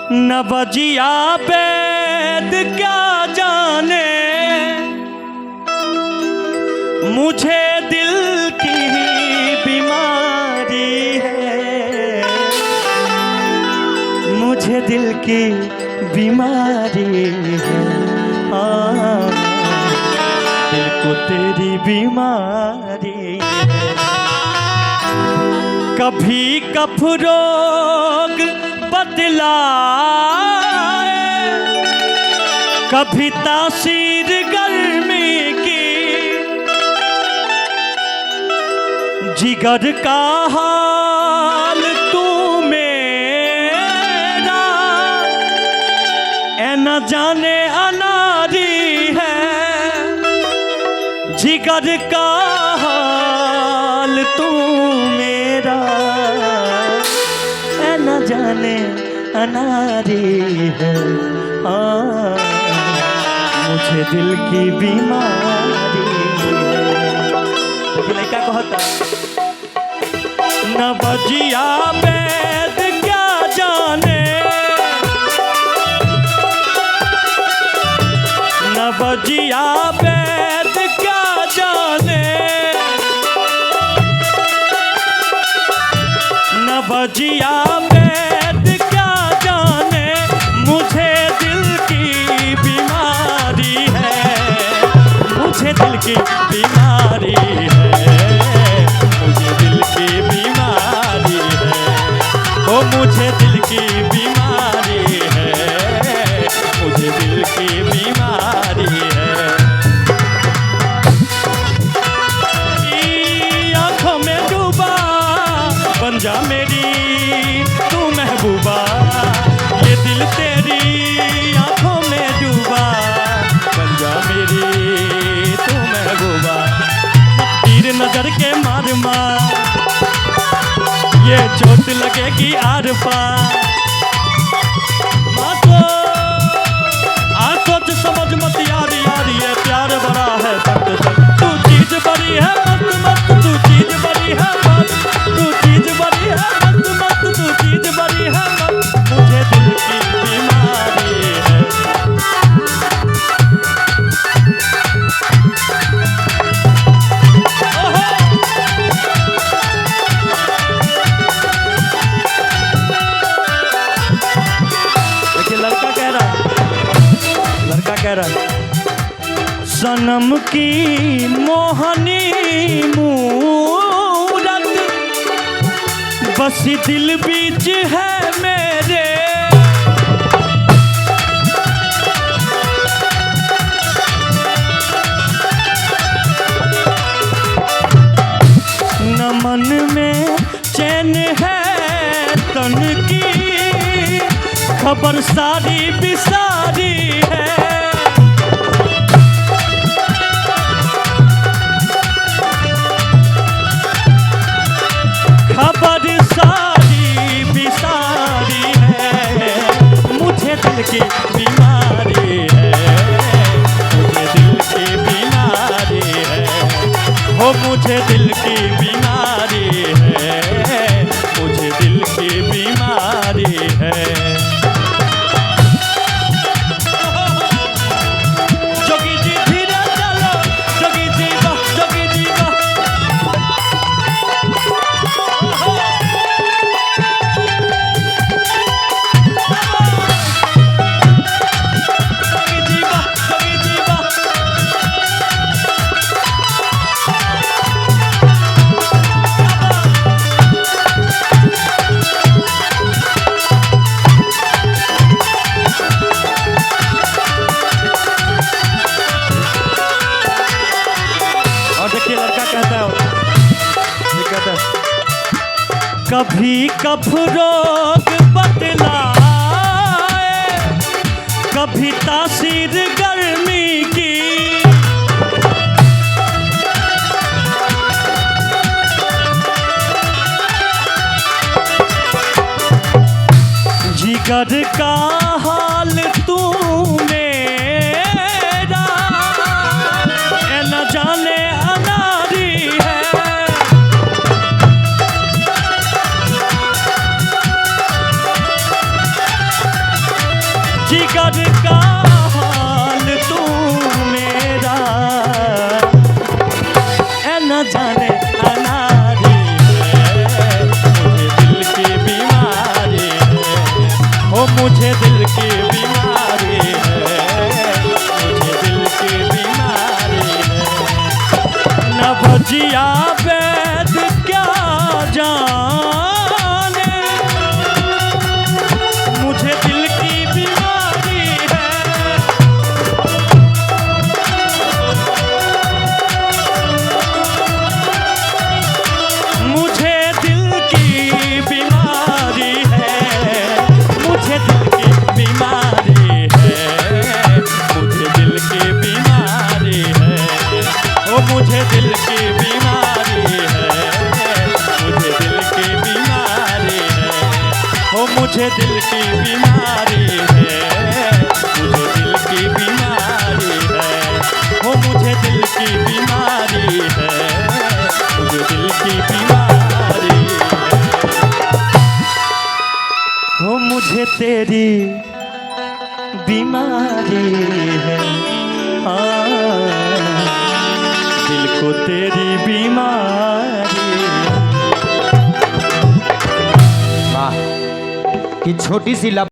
न बजिया वैद क्या जाने मुझे दिल की बीमारी है, मुझे दिल की बीमारी है। दिल को तेरी बीमारी है। कभी कफ रोग बतलाए, कभी तासीर गर्मी की, जिगर का हाल तू मेरा ए न जाने अनारी है। जिगर का हाल तू मेरा ए न जाने अनारी है। मुझे दिल की बीमारी है। लड़का कहता न बजिया वैद क्या जाने, न बजिया वैद क्या जाने, न बजिया वैद क्या जाने मुझे दिल की बीमारी है। मुझे दिल की बीमारी है, मुझे दिल की बीमारी है। ओ मुझे दिल की बीमारी है, मुझे दिल की बीमारी है। आंखों में डूबा बन जा मेरी तू महबूबा, ये दिल तेरी आंखों में डूबा बन जा मेरी तू महबूबा। तीर नजर के मार मार ये चोट लगेगी आर पार। सोच समझ मत यार यार ये प्यार बड़ा है सख्त सख्त। तू चीज बड़ी है मस्त मस्त, तू चीज बड़ी है मस्त, तू चीज बड़ी है मस्त मस्त, तू चीज बड़ी है मस्त। मुझे दिल की बीमारी है। देखिए लड़का कह रहा सनम की मोहनी मूरत बस दिल बीच है मेरे। न मन में चैन है तन की, खबर सारी बिसारी है। खबर सारी बिसारी है। मुझे दिल की बीमारी है, मुझे दिल की बीमारी है। हो मुझे दिल की बीमारी है, मुझे दिल की बीमारी है। कभी कफ रोग बतलाए, कभी तासीर गर्मी की, जिगर का हाल तू मेरा न जाने अनारी है। जिगर का हाल तू मेरा ए न जाने अनारी है, मुझे दिल की बीमारी है, ओ मुझे दिल की बीमारी है, मुझे दिल की बीमारी है। न भजिया वैद क्या जाने, मुझे दिल की बीमारी है। मुझे दिल की बीमारी है, मुझे दिल की बीमारी है, मुझे दिल की बीमारी है, ओ मुझे दिल की बीमारी है, मुझे दिल की बीमारी है, ओ मुझे दिल की बीमारी है, मुझे दिल की बीमारी है, ओ मुझे दिल की बीमारी है, मुझे दिल की बीमारी है, ओ मुझे तेरी बीमारी है, दिल को तेरी बीमारी। वाह, कि छोटी सी